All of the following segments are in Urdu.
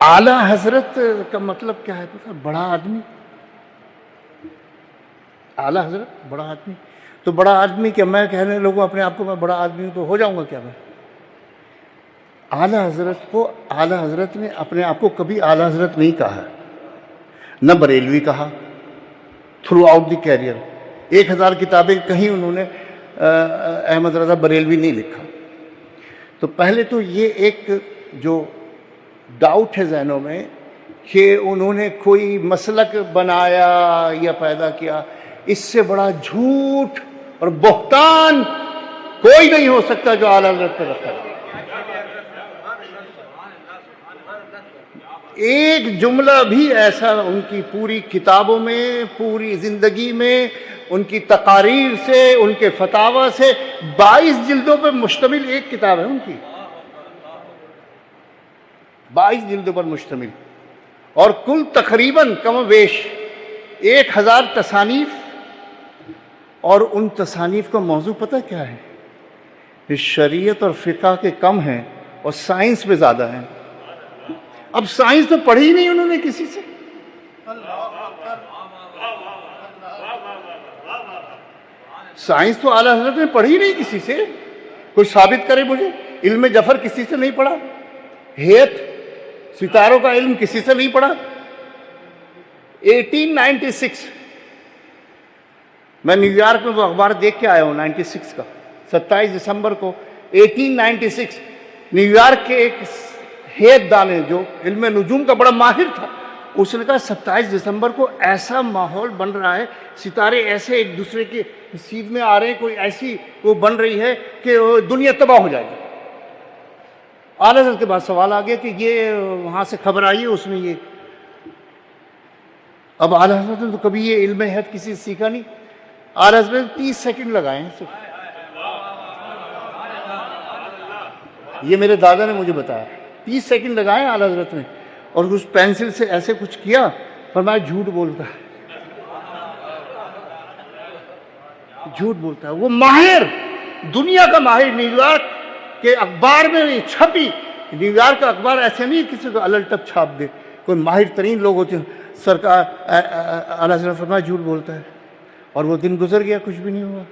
اعلیٰ حضرت کا مطلب کیا ہے؟ بڑا آدمی. اعلیٰ حضرت بڑا آدمی. تو بڑا آدمی کیا میں کہنے لوگوں اپنے آپ کو میں بڑا آدمی ہوں تو ہو جاؤں گا کیا میں؟ اعلیٰ حضرت کو اعلیٰ حضرت نے اپنے آپ کو کبھی اعلیٰ حضرت نہیں کہا، نہ بریلوی کہا تھرو آؤٹ دی کیریئر. 1000 کتابیں کہیں انہوں نے احمد رضا بریلوی نہیں لکھا. تو پہلے تو یہ ایک جو ڈاؤٹ ہے ذہنوں میں کہ انہوں نے کوئی مسلک بنایا یا پیدا کیا، اس سے بڑا جھوٹ اور بہتان کوئی نہیں ہو سکتا جو اعلیٰ حضرت پہ رکھا ہے. ایک جملہ بھی ایسا ان کی پوری کتابوں میں، پوری زندگی میں، ان کی تقاریر سے، ان کے فتاوی سے 22 جلدوں پر مشتمل ایک کتاب ہے ان کی، 22 جلدوں پر مشتمل، اور کل تقریباً کم و بیش 1000 تصانیف. اور ان تصانیف کا موضوع پتہ کیا ہے؟ شریعت اور فقہ کے کم ہیں اور سائنس پہ زیادہ ہیں. اب سائنس تو پڑھی نہیں انہوں نے کسی سے. سائنس تو اعلیٰ حضرت نے پڑھی نہیں کسی سے. کوئی ثابت کرے مجھے. علم جفر کسی سے نہیں پڑھا، ہیت ستاروں کا علم کسی سے نہیں پڑھا. 1896 میں نیو یارک میں وہ اخبار دیکھ کے آیا ہوں 96 کا، 27 دسمبر کو 1896 نیو یارک کے ایک ہیت دان ہے جو علم نجوم کا بڑا ماہر تھا، اس نے کہا 27 دسمبر کو ایسا ماحول بن رہا ہے، ستارے ایسے ایک دوسرے کے سیدھ میں آ رہے ہیں، کوئی ایسی وہ بن رہی ہے کہ دنیا تباہ ہو جائے گی. اعلیٰ حضرت کے بعد سوال آ گیا کہ یہ وہاں سے خبر آئی ہے اس میں یہ. اب اعلیٰ حضرت نے تو کبھی یہ علم ہیت کسی سے سیکھا نہیں. اعلیٰ حضرت نے 30 سیکنڈ لگائے ہیں صرف. یہ میرے دادا نے مجھے بتایا، 30 سیکنڈ لگائے اعلیٰ حضرت نے، اور اس پینسل سے ایسے کچھ کیا، فرمایا جھوٹ بولتا ہے، جھوٹ بولتا ہے. وہ ماہر، دنیا کا ماہر، نیو یارک کے اخبار میں چھپی. نیو یارک کا اخبار ایسے نہیں کسی کو الٹپ چھاپ دے، کوئی ماہر ترین لوگ ہوتے ہیں. سرکار اعلیٰ حضرت فرمایا جھوٹ بولتا ہے، اور وہ دن گزر گیا، کچھ بھی نہیں ہوا.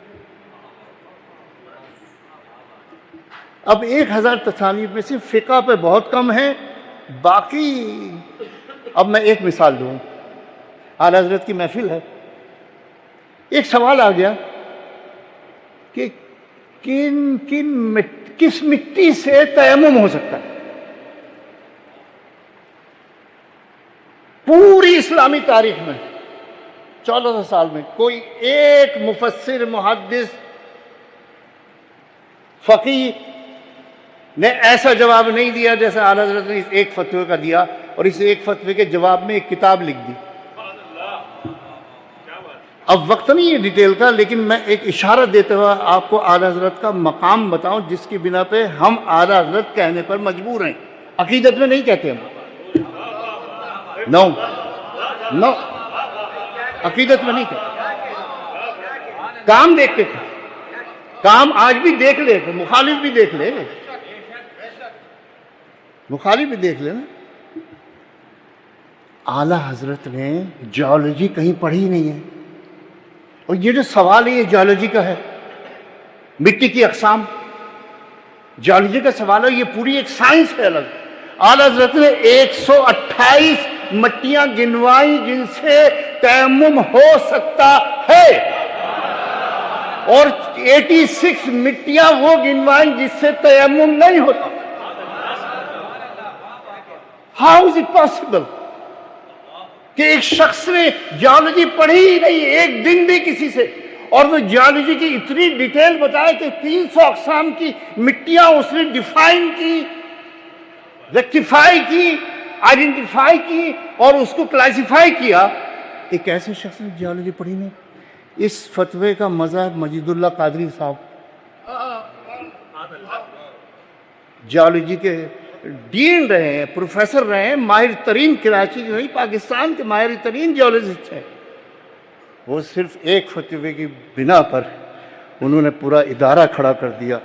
اب 1000 تصانیف میں سے فقہ پہ بہت کم ہے، باقی. اب میں ایک مثال دوں. اعلیٰ حضرت کی محفل ہے، ایک سوال آ گیا کہ کس مٹی سے تیمم ہو سکتا ہے؟ پوری اسلامی تاریخ میں 1400 سال میں کوئی ایک مفسر، محدث، فقیہ نے ایسا جواب نہیں دیا جیسا اعلیٰ حضرت نے اس ایک فتوے کا دیا، اور اس ایک فتوے کے جواب میں ایک کتاب لکھ دی. اب وقت نہیں ہے ڈیٹیل کا، لیکن میں ایک اشارہ دیتے ہوئے آپ کو اعلیٰ حضرت کا مقام بتاؤں جس کی بنا پہ ہم اعلیٰ حضرت کہنے پر مجبور ہیں. عقیدت میں نہیں کہتے ہم، نو نو، عقیدت میں نہیں کہتے. کام دیکھتے تھے، کام آج بھی دیکھ لے، مخالف بھی دیکھ لے، مخالف بھی دیکھ لے نا. اعلیٰ حضرت نے جیولوجی کہیں پڑھی نہیں ہے، اور یہ جو سوال ہے یہ جیولوجی کا ہے، مٹی کی اقسام، جیولوجی کا سوال ہے، یہ پوری ایک سائنس ہے الگ. اعلیٰ حضرت نے 128 مٹیاں گنوائیں جن سے تیمم ہو سکتا ہے، اور 86 مٹیاں وہ گنوائیں جس سے تیمم نہیں ہوتا. ہاؤ از اٹ پاسبل کہ ایک شخص نے جیولوجی پڑھی ہی نہیں ایک دن بھی کسی سے، اور وہ جیولوجی کی اتنی ڈیٹیل بتائے کہ 300 اقسام کی مٹیاں اس نے ڈیفائن کی، ریکٹیفائی کی، آئیڈینٹیفائی کی، اور اس کو کلاسیفائی کیا. ایک ایسے شخص نے جیولوجی پڑھی نہیں. اس فتوے کا مذہب مجید اللہ قادری صاحب جیولوجی کے ڈین رہے ہیں، پروفیسر رہے ہیں، ماہر ترین، کراچی کے نہیں پاکستان کے ماہر ترین جیولوجسٹ ہیں. وہ صرف ایک فتوے کی بنا پر انہوں نے پورا ادارہ کھڑا کر دیا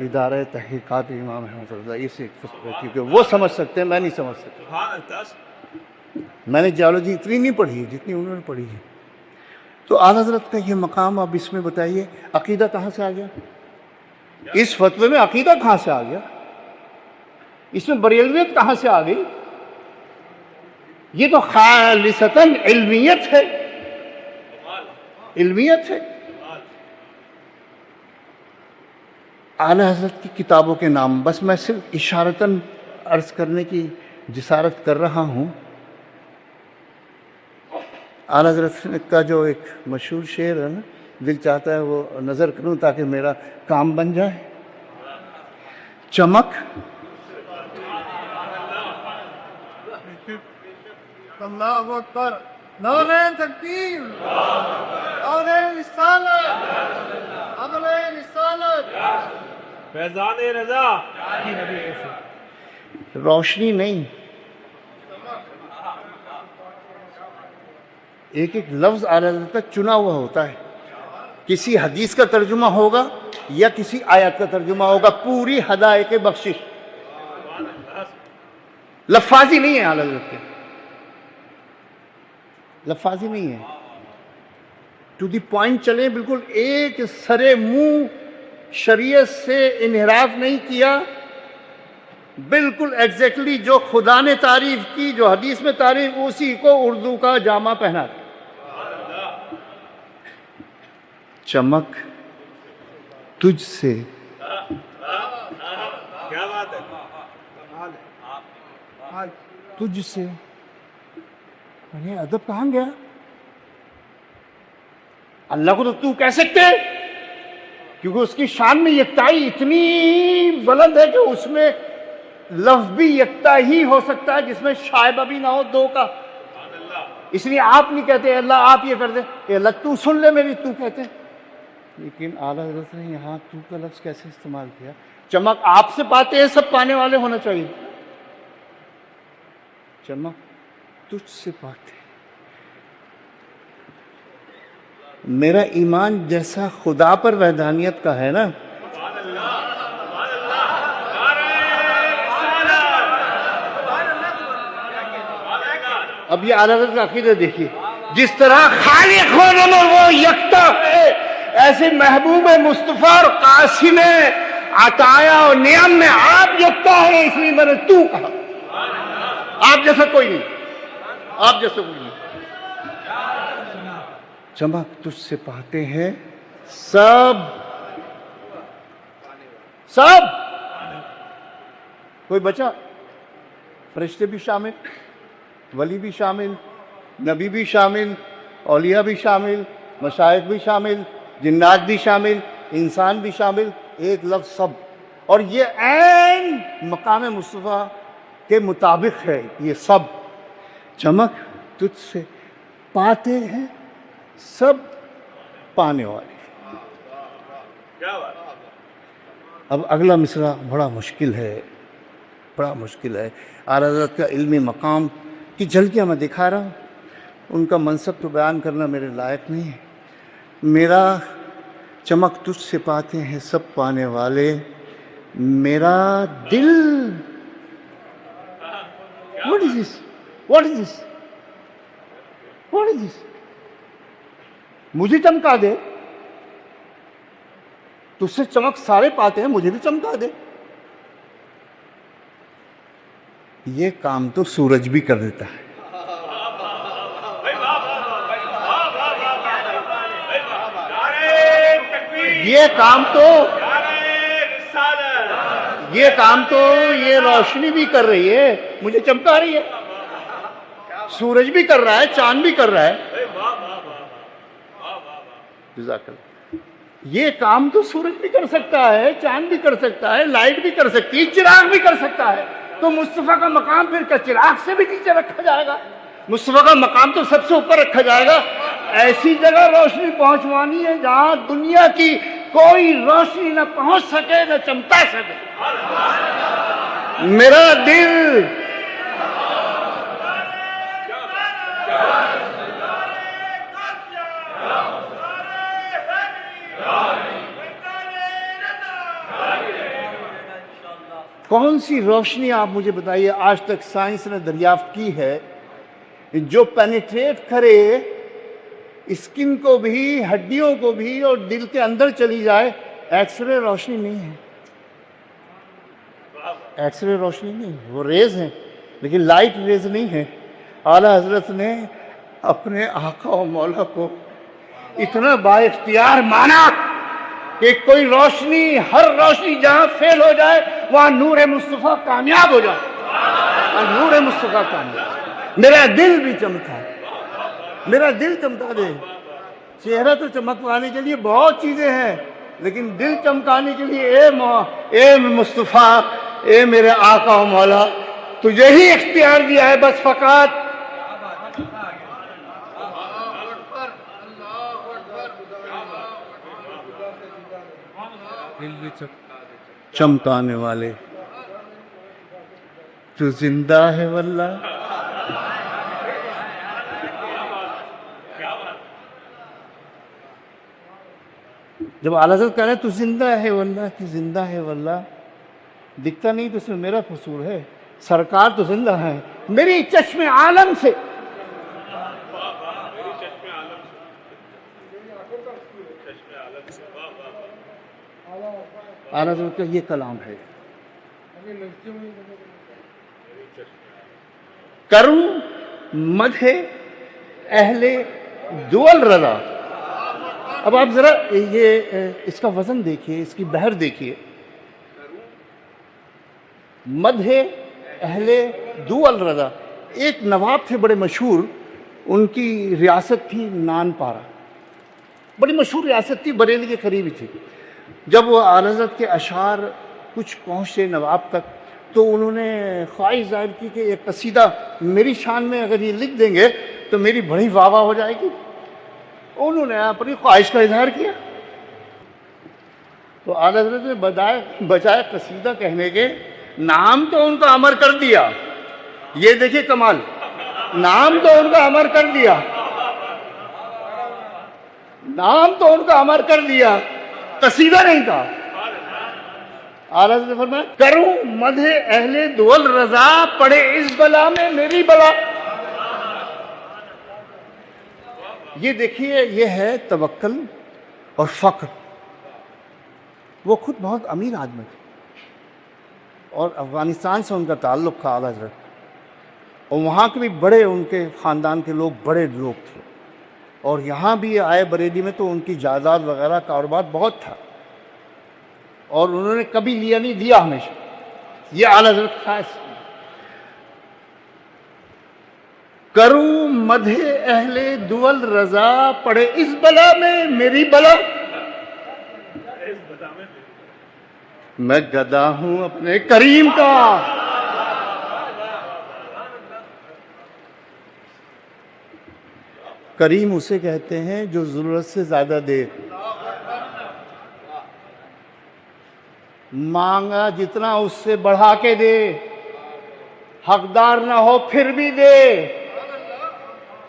ادارہ تحقیقات امام احمد رضا، اسے کیونکہ وہ سمجھ سکتے ہیں، میں نہیں سمجھ سکتا. میں نے جیولوجی اتنی نہیں پڑھی ہے جتنی انہوں نے پڑھی ہے. تو اعلیٰ حضرت کا یہ مقام، اب اس میں بتائیے عقیدہ کہاں سے آ گیا؟ اس فتوے میں عقیدہ کہاں سے آ گیا؟ اس میں بریلویت کہاں سے آ گئی؟ یہ تو خالصتاً علمیت ہے، علمیت ہے. اعلیٰ حضرت کی کتابوں کے نام بس میں صرف اشارتاً عرض کرنے کی جسارت کر رہا ہوں. اعلیٰ حضرت کا جو ایک مشہور شعر ہے نا، دل چاہتا ہے وہ نظر کروں تاکہ میرا کام بن جائے. چمک اللہ اکبر، نعرہ تکبیر، نعرہ رسالت، عدل رسالت، فیضان رضا. روشنی نہیں، ایک ایک لفظ اعلیٰ حضرت کا چنا ہوا ہوتا ہے. کسی حدیث کا ترجمہ ہوگا یا کسی آیت کا ترجمہ ہوگا، پوری ہدایت بخشش، لفاظی نہیں ہے اعلیٰ حضرت کے، لفاظی نہیں ہے. ٹو دی پوائنٹ چلیں، بالکل ایک سرے منہ شریعت سے انحراف نہیں کیا، بالکل ایگزیکٹلی جو خدا نے تعریف کی، جو حدیث میں تعریف، اسی کو اردو کا جامہ پہنا. چمک تجھ سے، کیا بات ہے، تجھ سے. ارے ادب کہاں گیا؟ اللہ کو تو تو کہہ سکتے ہیں، کیونکہ اس کی شان میں یکتائی اتنی بلند ہے کہ اس میں لفظ بھی یکتا ہی ہو سکتا ہے جس میں شائبہ بھی نہ ہو دو کا. اس لیے آپ نہیں کہتے اللہ آپ یہ کر دے، اے اللہ تو سن لے میری، تو کہتے. لیکن اعلیٰ حضرت نے یہاں تو کا لفظ کیسے استعمال کیا؟ چمک آپ سے پاتے ہیں سب پانے والے ہونا چاہیے. چمک تجھ سے پاتے. میرا ایمان جیسا خدا پر وحدانیت کا ہے نا، اب یہ اعلیٰ حضرت کا عقیدہ دیکھیے، جس طرح خالق ہونے میں وہ یکتا ہے، ایسے محبوب مصطفیٰ اور قاسم عطایا اور نعم میں آپ یکتا ہے. اس لیے میں نے تو کہا، آپ جیسا کوئی نہیں، آپ جیسا کوئی نہیں. چمک تجھ سے پاتے ہیں سب، سب، کوئی بچا؟ فرشتے بھی شامل، ولی بھی شامل، نبی بھی شامل، اولیاء بھی شامل، مشائخ بھی شامل، جنات بھی شامل، انسان بھی شامل. ایک لفظ سب، اور یہ عین مقام مصطفیٰ کے مطابق ہے یہ سب. چمک تجھ سے پاتے ہیں سب پانے والے. اب اگلا مصرع بڑا مشکل ہے، بڑا مشکل ہے. اعلیٰ حضرت کا علمی مقام کی جھلکیاں میں دکھا رہا ہوں، ان کا منصب تو بیان کرنا میرے لائق نہیں ہے. میرا چمک تجھ سے پاتے ہیں سب پانے والے، میرا دل. What is this? What is this? What is this? مجھے چمکا دے، تجھ سے چمک سارے پاتے ہیں، مجھے بھی چمکا دے. یہ کام تو سورج بھی کر دیتا ہے. یہ کام تو یہ روشنی بھی کر رہی ہے، مجھے چمکا رہی ہے. سورج بھی کر رہا ہے، چاند بھی کر رہا ہے. جزاک اللہ. یہ کام تو سورج بھی کر سکتا ہے، چاند بھی کر سکتا ہے، لائٹ بھی کر سکتی ہے، چراغ بھی کر سکتا ہے. تو مصطفیٰ کا مقام پھر کیا چراغ سے بھی نیچے رکھا جائے گا؟ مصطفیٰ کا مقام تو سب سے اوپر رکھا جائے گا. ایسی جگہ روشنی پہنچوانی ہے جہاں دنیا کی کوئی روشنی نہ پہنچ سکے، نہ چمکا سکے. میرا دل کون سی روشنی آپ مجھے بتائیے آج تک سائنس نے دریافت کی ہے جو پینیٹریٹ کرے اسکن کو بھی، ہڈیوں کو بھی، اور دل کے اندر چلی جائے؟ ایکس رے روشنی نہیں ہے، ایکس رے روشنی نہیں، وہ ریز ہیں لیکن لائٹ ریز نہیں ہے۔ اعلیٰ حضرت نے اپنے آقا و مولا کو اتنا با اختیار مانا کہ کوئی روشنی، ہر روشنی جہاں فیل ہو جائے وہاں نور مصطفیٰ کامیاب ہو جائے، وہاں نور مصطفیٰ کامیاب۔ میرا دل بھی چمکا، میرا دل چمکا دے۔ چہرہ تو چمکانے کے لیے بہت چیزیں ہیں، لیکن دل چمکانے کے لیے اے مصطفیٰ، اے میرے آقا و مولا، تجھے ہی اختیار دیا ہے بس فقط۔ چمکانے والے تو زندہ ہے واللہ۔ جب اعلیٰ حضرت کہہ رہے ہیں تو زندہ ہے واللہ، کہ زندہ ہے واللہ، دکھتا نہیں تو اس میں میرا قصور ہے، سرکار تو زندہ ہے میری چشم عالم سے۔ اعلیٰ حضرت کا یہ کلام ہے، کروں مدح اہل دول رضا۔ اب آپ ذرا یہ اس کا وزن دیکھیے، اس کی بحر دیکھیے۔ مدح اہل دول رضا، ایک نواب تھے بڑے مشہور، ان کی ریاست تھی نان پارا، بڑی مشہور ریاست تھی، بریلی کے قریب ہی تھی۔ جب وہ اعلیٰ حضرت کے اشعار کچھ پہنچے نواب تک تو انہوں نے خواہش ظاہر کی کہ ایک قصیدہ میری شان میں اگر یہ لکھ دیں گے تو میری بڑی واہ واہ ہو جائے گی۔ انہوں نے اپنی خواہش کا اظہار کیا تو اعلیٰ حضرت نے بجائے قصیدہ کہنے کے نام تو ان کا امر کر دیا۔ یہ دیکھیے کمال، نام تو ان کا امر کر دیا، نام تو ان کا امر کر دیا، قصیدہ نہیں تھا۔ اعلیٰ حضرت نے فرمایا کروں مدح اہل دول رضا، پڑے اس بلا میں میری بلا۔ یہ دیکھیے، یہ ہے توکل اور فقر۔ وہ خود بہت امیر آدمی تھے اور افغانستان سے ان کا تعلق تھا اعلیٰ حضرت، اور وہاں کے بھی بڑے، ان کے خاندان کے لوگ بڑے لوگ تھے، اور یہاں بھی آئے بریلی میں تو ان کی جائیداد وغیرہ کاروبار بہت تھا، اور انہوں نے کبھی لیا نہیں، دیا ہمیشہ۔ یہ اعلیٰ حضرت خاص کروں مدح اہل دول رضا، پڑے اس بلا میں میری بلا۔ میں گدا ہوں اپنے کریم کا، کریم اسے کہتے ہیں جو ضرورت سے زیادہ دے، مانگا جتنا اس سے بڑھا کے دے، حقدار نہ ہو پھر بھی دے،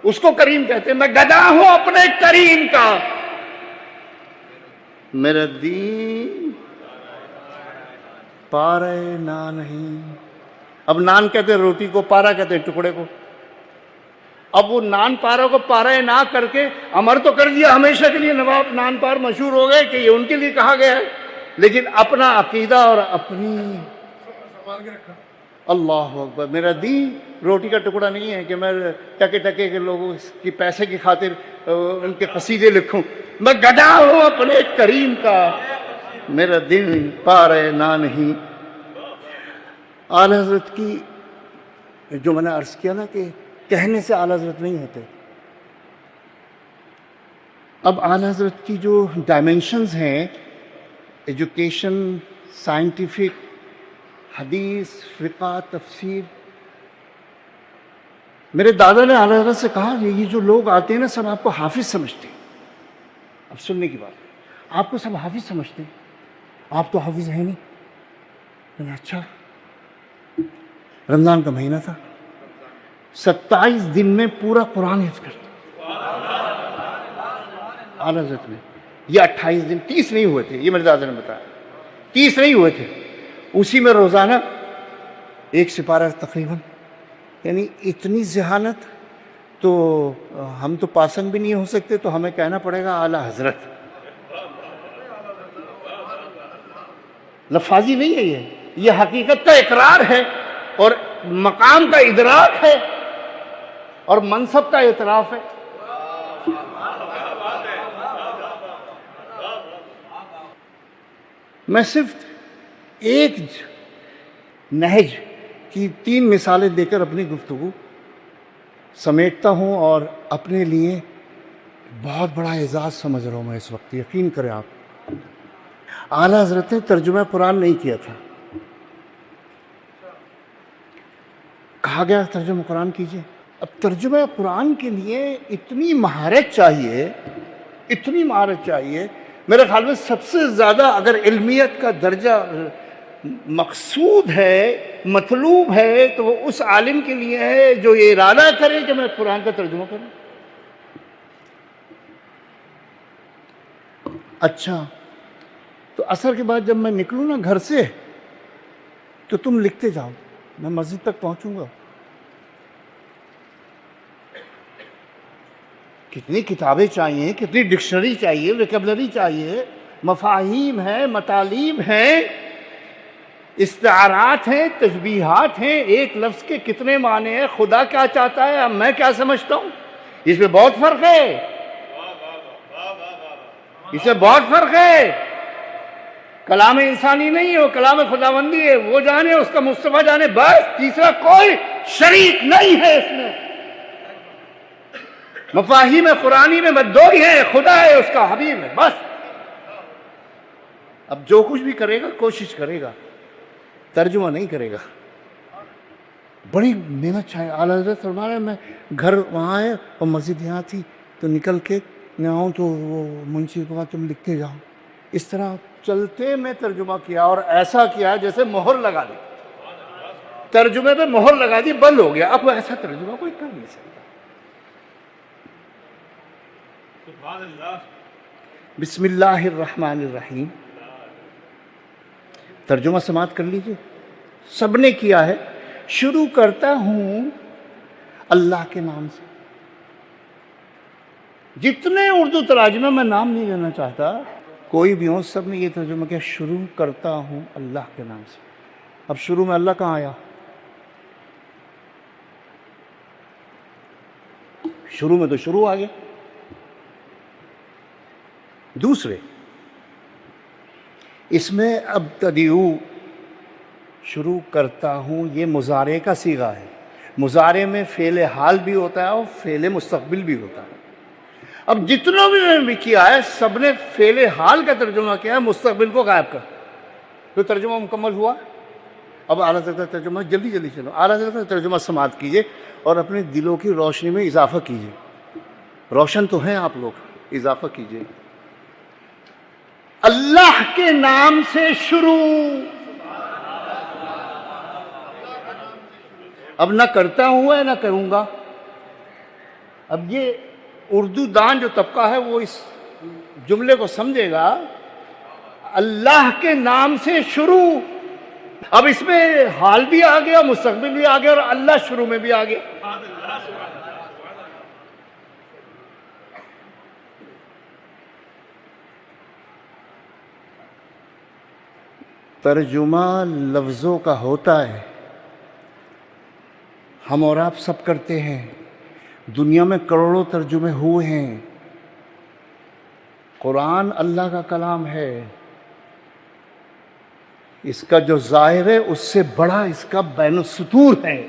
اس کو کریم کہتے ہیں۔ میں گدا ہوں اپنے کریم کا، میرا دین پارے نا نہیں۔ اب نان کہتے ہیں روٹی کو، پارا کہتے ہیں ٹکڑے کو۔ اب وہ نان پارا کو پارا نہ کر کے امر تو کر دیا ہمیشہ کے لیے، نواب نان پار مشہور ہو گئے کہ یہ ان کے لیے کہا گیا ہے، لیکن اپنا عقیدہ اور اپنی اللہ اکبر، میرا دین روٹی کا ٹکڑا نہیں ہے کہ میں ٹکے ٹکے کے لوگوں کی پیسے کی خاطر ان کے قصیدے لکھوں۔ میں گدا ہوں اپنے کریم کا، میرا دل پارے نہ نہیں۔ اعلیٰ حضرت کی جو میں نے عرض کیا نا کہ کہنے سے اعلیٰ حضرت نہیں ہوتے، اب اعلیٰ حضرت کی جو ڈائمینشنز ہیں، ایجوکیشن، سائنٹیفک، حدیث، فقہ، تفسیر۔ میرے دادا نے اعلیٰ حضرت سے کہا کہ یہ جو لوگ آتے ہیں نا سب آپ کو حافظ سمجھتے ہیں۔ اب سننے کی بات، آپ کو سب حافظ سمجھتے ہیں، آپ تو حافظ ہیں نہیں۔ میں نے اچھا، رمضان کا مہینہ تھا، 27 دن میں پورا قرآن حفظ کرتا اعلیٰ حضرت نے۔ یہ 28 دن، 30 نہیں ہوئے تھے، یہ میرے دادا نے بتایا، 30 نہیں ہوئے تھے، اسی میں روزانہ ایک سپارہ تقریباً، یعنی اتنی ذہانت تو ہم تو پاسنگ بھی نہیں ہو سکتے، تو ہمیں کہنا پڑے گا اعلیٰ حضرت. لفاظی نہیں ہے یہ حقیقت کا اقرار ہے اور مقام کا ادراک ہے اور منصب کا اعتراف ہے. میں صرف ایک نہج کی 3 مثالیں دے کر اپنی گفتگو سمیٹتا ہوں اور اپنے لیے بہت بڑا اعزاز سمجھ رہا ہوں میں اس وقت. یقین کریں آپ، اعلیٰ حضرت نے ترجمہ قرآن نہیں کیا تھا. کہا گیا ترجمہ قرآن کیجئے. اب ترجمہ قرآن کے لیے اتنی مہارت چاہیے، اتنی مہارت چاہیے. میرے خیال میں سب سے زیادہ اگر علمیت کا درجہ مقصود ہے، مطلوب ہے، تو وہ اس عالم کے لیے ہے جو یہ ارادہ کرے کہ میں قرآن کا ترجمہ کروں. اچھا، تو عصر کے بعد جب میں نکلوں نا گھر سے تو تم لکھتے جاؤ، میں مسجد تک پہنچوں گا. کتنی کتابیں چاہیے، کتنی ڈکشنری چاہیے، ویکیبلری چاہیے، مفاہیم ہیں، مطالب ہیں، استعارات ہیں، تشبیہات ہیں. ایک لفظ کے کتنے معنی ہیں، خدا کیا چاہتا ہے، اب میں کیا سمجھتا ہوں، اس میں بہت فرق ہے. اس میں بہت فرق ہے. کلام انسانی نہیں ہے، وہ کلام خداوندی ہے. وہ جانے، اس کا مصطفیٰ جانے، بس تیسرا کوئی شریک نہیں ہے اس میں. مفاہیم قرآنی میں دو ہی ہیں، خدا ہے، اس کا حبیب ہے، بس. اب جو کچھ بھی کرے گا کوشش کرے گا، ترجمہ نہیں کرے گا. بڑی محنت چاہیے. اعلیٰ حضرت فرما رہے ہیں میں گھر وہاں ہے اور مسجد یہاں تھی، تو نکل کے میں آؤں تو وہ منشی کو کہا تم لکھتے جاؤ. اس طرح چلتے میں ترجمہ کیا اور ایسا کیا جیسے مہر لگا دی. ترجمے پہ مہر لگا دی، بند ہو گیا. اب ایسا ترجمہ کوئی کر نہیں سکتا. سبحان اللہ. بسم اللہ الرحمن الرحیم. ترجمہ سماعت کر لیجئے. سب نے کیا ہے. شروع کرتا ہوں اللہ کے نام سے. جتنے اردو تراجمے میں نام نہیں لینا چاہتا، کوئی بھی ہو، سب نے یہ ترجمہ کیا، شروع کرتا ہوں اللہ کے نام سے. اب شروع میں اللہ کہاں آیا؟ شروع میں تو شروع آ گیا. دوسرے، اس میں ابتدئو، شروع کرتا ہوں، یہ مضارع کا صیغہ ہے. مضارع میں فعل حال بھی ہوتا ہے اور فعل مستقبل بھی ہوتا ہے. اب جتنوں بھی کیا ہے سب نے فعل حال کا ترجمہ کیا ہے، مستقبل کو غائب کر. تو ترجمہ مکمل ہوا. اب اعلیٰ حضرت کا ترجمہ جلدی جلدی چلو. اعلیٰ حضرت کا ترجمہ سماعت کیجئے اور اپنے دلوں کی روشنی میں اضافہ کیجئے. روشن تو ہیں آپ لوگ، اضافہ کیجئے. اللہ کے نام سے شروع. اب نہ کرتا ہوں ہے نہ کروں گا. اب یہ اردو دان جو طبقہ ہے وہ اس جملے کو سمجھے گا. اللہ کے نام سے شروع. اب اس میں حال بھی آ گیا، مستقبل بھی آ گیا اور اللہ شروع میں بھی آ گیا. ترجمہ لفظوں کا ہوتا ہے. ہم اور آپ سب کرتے ہیں. دنیا میں کروڑوں ترجمے ہوئے ہیں. قرآن اللہ کا کلام ہے. اس کا جو ظاہر ہے اس سے بڑا اس کا بین السطور ہے.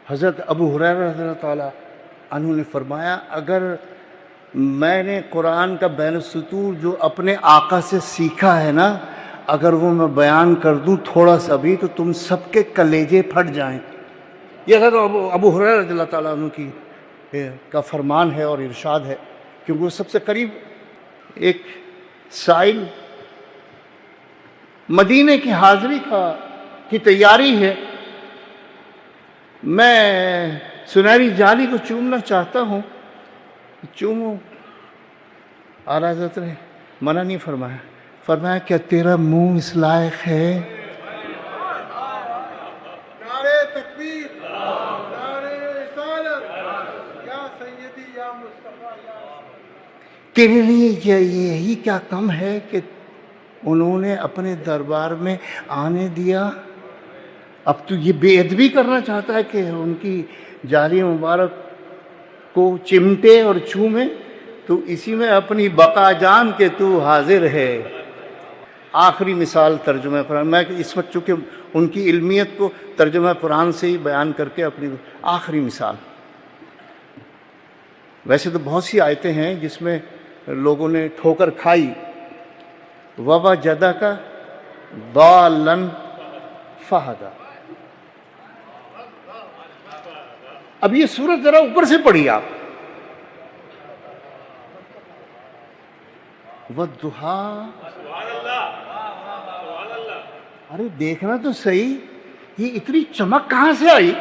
حضرت ابو ہریرہ رضی اللہ تعالیٰ عنہ نے فرمایا، اگر میں نے قرآن کا بین السطور جو اپنے آقا سے سیکھا ہے نا، اگر وہ میں بیان کر دوں تھوڑا سا بھی تو تم سب کے کلیجے پھٹ جائیں. یہ حضرت ابو ہریرہ رضی اللہ تعالیٰ عنہ کی کا فرمان ہے اور ارشاد ہے، کیونکہ وہ سب سے قریب. ایک سائل مدینے کی حاضری کی تیاری ہے، میں سنہری جالی کو چومنا چاہتا ہوں، چوموں. اعلیٰ حضرت نے منع نہیں فرمایا. فرمایا کیا تیرا منہ اس لائق ہے؟ تکبیر نعرہ رسالت یا سیدی یا مصطفیٰ یا تیرے لیے یہی کیا کم ہے کہ انہوں نے اپنے دربار میں آنے دیا؟ اب تو یہ بے ادبی کرنا چاہتا ہے کہ ان کی جاری مبارک کو چمٹے اور چومے؟ تو اسی میں اپنی بقا جان کے تو حاضر ہے۔ آخری مثال ترجمہ قرآن، میں اس وقت چونکہ ان کی علمیت کو ترجمہ قرآن سے ہی بیان کر کے اپنی آخری مثال، ویسے تو بہت سی آیتیں ہیں جس میں لوگوں نے ٹھوکر کھائی، وَوَجَدَكَ ضَالًّا فَہَدَىٰ۔ اب یہ سورت ذرا اوپر سے پڑھی آپ، وَالضُّحَىٰ، ارے دیکھنا تو صحیح، یہ اتنی چمک کہاں سے آئی؟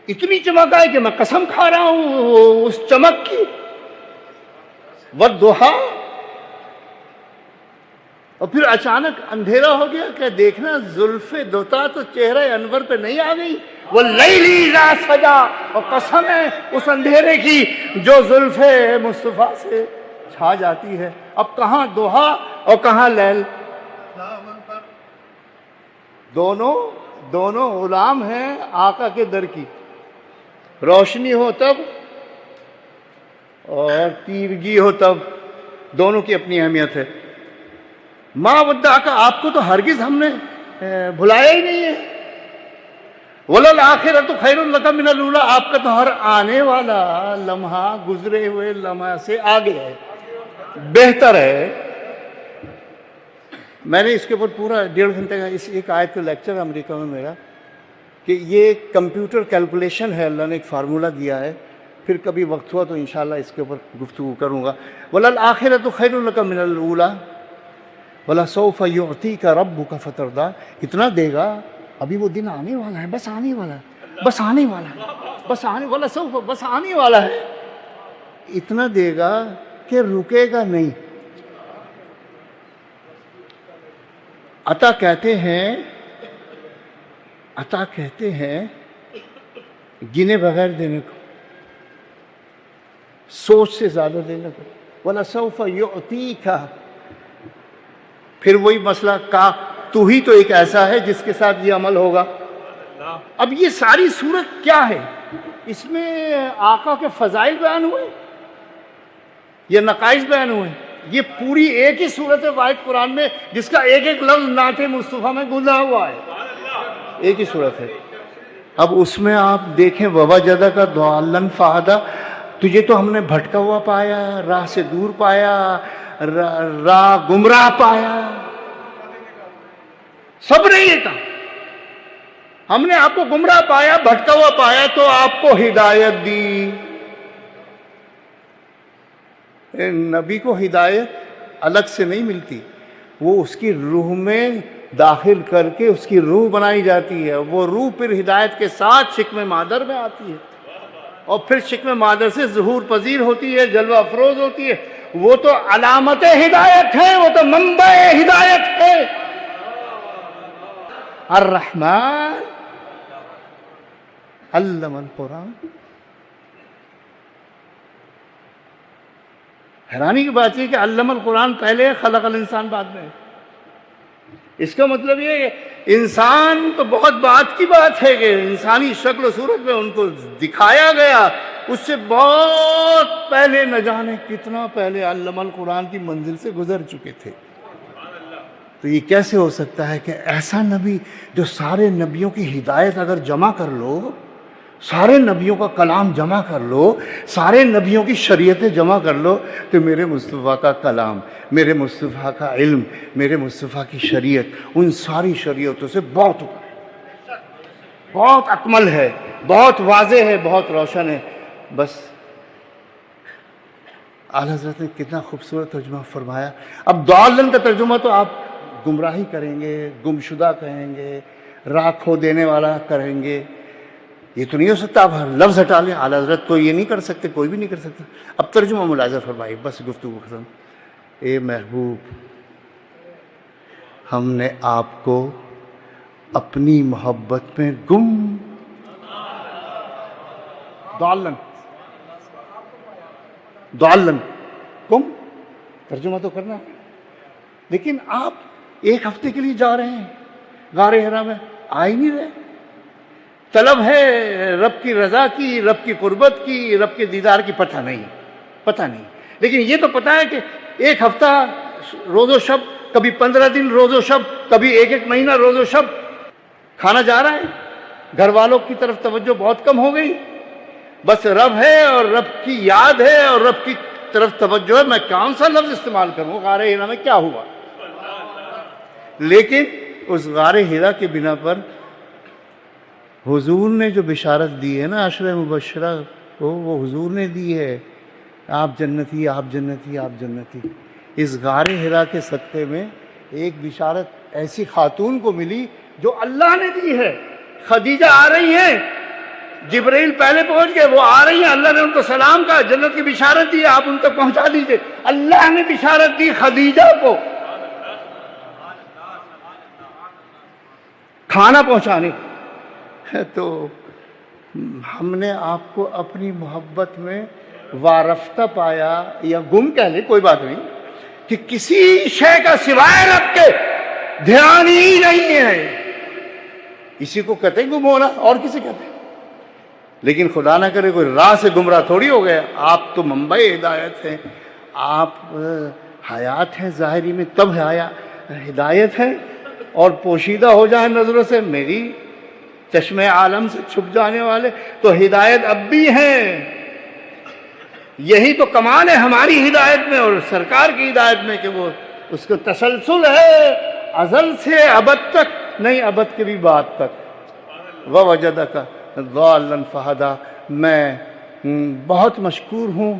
اتنی چمک آئی کہ میں قسم کھا رہا ہوں اس چمک کی۔ وَالضُّحَىٰ، اور پھر اچانک اندھیرا ہو گیا کہ دیکھنا زلف دوتا تو چہرہ انور پہ نہیں آ گئی۔ وَاللَّيْلِ إِذَا سَجَىٰ، اور قسم ہے اس اندھیرے کی جو زلف مصطفیٰ سے چھا جاتی ہے۔ اب کہاں دوحا اور کہاں لیل؟ دونوں غلام ہیں آقا کے در کی، روشنی ہو تب اور تیرگی ہو تب، دونوں کی اپنی اہمیت ہے۔ ماں ودعک، آپ کو تو ہرگز ہم نے بھلایا ہی نہیں ہے۔ وَلَلْآخِرَةُ خَيْرٌ لَكَ مِنَ الْأُولَىٰ، آپ کا تو ہر آنے والا لمحہ گزرے ہوئے لمحہ سے آگے ہے، بہتر ہے۔ میں نے اس کے اوپر پورا 1.5 گھنٹے کا اس ایک آیت کا لیکچر امریکہ میں میرا، کہ یہ کمپیوٹر کیلکولیشن ہے، اللہ نے ایک فارمولہ دیا ہے، پھر کبھی وقت ہوا تو انشاءاللہ اس کے اوپر گفتگو کروں گا۔ وَلَلْآخِرَةُ خَيْرٌ لَكَ مِنَ الْأُولَىٰ وَلَسَوْفَ يُعْطِيكَ رَبُّكَ فَتَرْضَىٰ، اتنا دے گا، ابھی وہ دن آنے والا ہے، بس آنے والا ہے، بس آنے والا ہے، بس آنے والا، سوف بس آنے والا ہے، اتنا دے گا کہ رکے گا نہیں۔ عطا کہتے ہیں گنے بغیر دینے کو، سوچ سے زیادہ دینے کو۔ وَلَسَوْفَ يُعْطِيكَ، پھر وہی مسئلہ کا تو ہی تو ایک ایسا ہے جس کے ساتھ یہ عمل ہوگا۔ اب یہ ساری صورت کیا ہے؟ اس میں آقا کے فضائل بیان ہوئے یا نقائص بیان ہوئے؟ یہ پوری ایک ہی صورت ہے واحد قرآن میں جس کا ایک ایک لفظ نعت مصطفیٰ میں گنجا ہوا ہے، ایک ہی صورت ہے۔ اب اس میں آپ دیکھیں وَوَجَدَكَ ضَالًّا فَہَدَىٰ، تجھے تو ہم نے بھٹکا ہوا پایا، راہ سے دور پایا، راہ گمراہ پایا، سب نہیں یہ کہا، ہم نے آپ کو گمراہ پایا، بھٹکا ہوا پایا تو آپ کو ہدایت دی۔ نبی کو ہدایت الگ سے نہیں ملتی، وہ اس کی روح میں داخل کر کے اس کی روح بنائی جاتی ہے، وہ روح پھر ہدایت کے ساتھ شکم مادر میں آتی ہے، اور پھر شکم مادر سے ظہور پذیر ہوتی ہے، جلوہ افروز ہوتی ہے۔ وہ تو علامت ہدایت ہے، وہ تو منبع ہدایت ہے۔ الرحمن علم القرآن۔ حیرانی کی بات یہ کہ علم القرآن پہلے، خلق الانسان بعد میں۔ اس کا مطلب یہ ہے کہ انسان تو بہت بات کی بات ہے کہ انسانی شکل و صورت میں ان کو دکھایا گیا، اس سے بہت پہلے، نہ جانے کتنا پہلے علم القرآن کی منزل سے گزر چکے تھے۔ تو یہ کیسے ہو سکتا ہے کہ ایسا نبی جو سارے نبیوں کی ہدایت اگر جمع کر لو، سارے نبیوں کا کلام جمع کر لو، سارے نبیوں کی شریعتیں جمع کر لو، تو میرے مصطفیٰ کا کلام، میرے مصطفیٰ کا علم، میرے مصطفیٰ کی شریعت ان ساری شریعتوں سے بہت اوپر ہے، بہت اکمل ہے، بہت واضح ہے، بہت روشن ہے۔ بس اعلیٰ حضرت نے کتنا خوبصورت ترجمہ فرمایا۔ اب ضالن کا ترجمہ تو آپ گمراہی کریں گے، گمشدہ کہیں گے، راہ کھو دینے والا کہیں گے، یہ تو نہیں ہو سکتا۔ آپ ہر لفظ ہٹا لیں، اعلیٰ حضرت تو یہ نہیں کر سکتے، کوئی بھی نہیں کر سکتا۔ اب ترجمہ ملاحظہ فرمائیے، بس گفتگو ختم۔ اے محبوب، ہم نے آپ کو اپنی محبت میں گم ضالن ضالن گم ترجمہ تو کرنا ہے. لیکن آپ ایک ہفتے کے لیے جا رہے ہیں غار حرا میں, آ ہی نہیں رہے. طلب ہے رب کی رضا کی, رب کی قربت کی, رب کے دیدار کی, پتہ نہیں. لیکن یہ تو پتہ ہے کہ ایک ہفتہ روز و شب, کبھی 15 دن روز و شب, کبھی ایک مہینہ روز و شب کھانا جا رہا ہے. گھر والوں کی طرف توجہ بہت کم ہو گئی. بس رب ہے اور رب کی یاد ہے اور رب کی طرف توجہ ہے. میں کون سا لفظ استعمال کروں؟ غار حرا میں کیا ہوا؟ لیکن اس غار حرا کے بنا پر حضور نے جو بشارت دی ہے نا, عشر مبشرہ, وہ حضور نے دی ہے, آپ جنتی, آپ جنتی, آپ جنتی. اس غار حرا کے صدقے میں ایک بشارت ایسی خاتون کو ملی جو اللہ نے دی ہے. خدیجہ آ رہی ہیں, جبرائیل پہلے پہنچ گئے, وہ آ رہی ہیں, اللہ نے ان کو سلام کہا, جنت کی بشارت دی, آپ ان تک پہنچا دیجئے. اللہ نے بشارت دی خدیجہ کو کھانا پہنچانے. تو ہم نے آپ کو اپنی محبت میں وارفتہ پایا, یا گم کہہ لیں, کوئی بات نہیں, کہ کسی شے کا سوائے رب کے دھیان ہی نہیں ہے. اسی کو کہتے ہیں گم ہونا, اور کسی کہتے ہیں. لیکن خدا نہ کرے کوئی راہ سے گمراہ تھوڑی ہو گیا. آپ تو منبع ہدایت ہیں, آپ حیات ہیں ظاہری میں, تب ہدایت ہے. اور پوشیدہ ہو جائیں نظروں سے, میری چشم عالم سے چھپ جانے والے, تو ہدایت اب بھی ہیں. یہی تو کمال ہے ہماری ہدایت میں اور سرکار کی ہدایت میں, کہ وہ اس کو تسلسل ہے ازل سے ابد تک, نہیں ابد کے بھی بعد تک. وَوَجَدَكَ ضَالًّا فَهَدَىٰ. میں بہت مشکور ہوں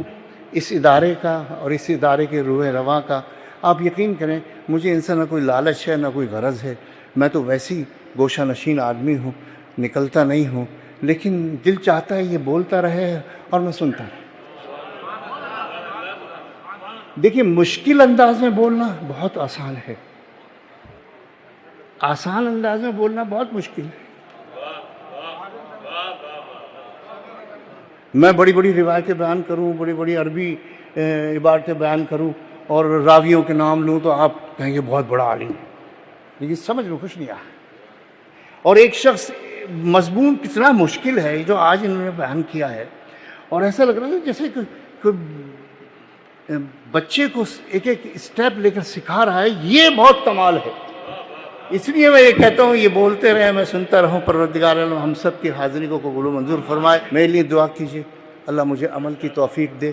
اس ادارے کا اور اس ادارے کے روح رواں کا. آپ یقین کریں, مجھے ان سے نہ کوئی لالچ ہے نہ کوئی غرض ہے. میں تو ویسی گوشہ نشین آدمی ہوں, نکلتا نہیں ہوں, لیکن دل چاہتا ہے یہ بولتا رہے اور میں سنتا رہوں. دیکھیے, مشکل انداز میں بولنا بہت آسان ہے, آسان انداز میں بولنا بہت مشکل ہے. میں بڑی بڑی روایتیں بیان کروں, بڑی بڑی عربی عبارتیں بیان کروں اور راویوں کے نام لوں تو آپ کہیں گے بہت بڑا عالم, لیکن سمجھ میں کچھ نہیں آیا. اور ایک شخص, مضمون کتنا مشکل ہے جو آج انہوں نے بیان کیا ہے, اور ایسا لگ رہا ہے جیسے کہ بچے کو ایک ایک اسٹیپ لے کر سکھا رہا ہے. یہ بہت کمال ہے. اس لیے میں یہ کہتا ہوں, یہ بولتے رہے, میں سنتا رہوں. پروردگار عالم ہم سب کی حاضری کو قبول و منظور فرمائے. میرے لیے دعا کیجیے, اللہ مجھے عمل کی توفیق دے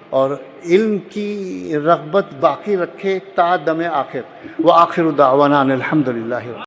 اور علم کی رغبت باقی رکھے تا دم آخر. وآخر دعوانا ان الحمدللہ.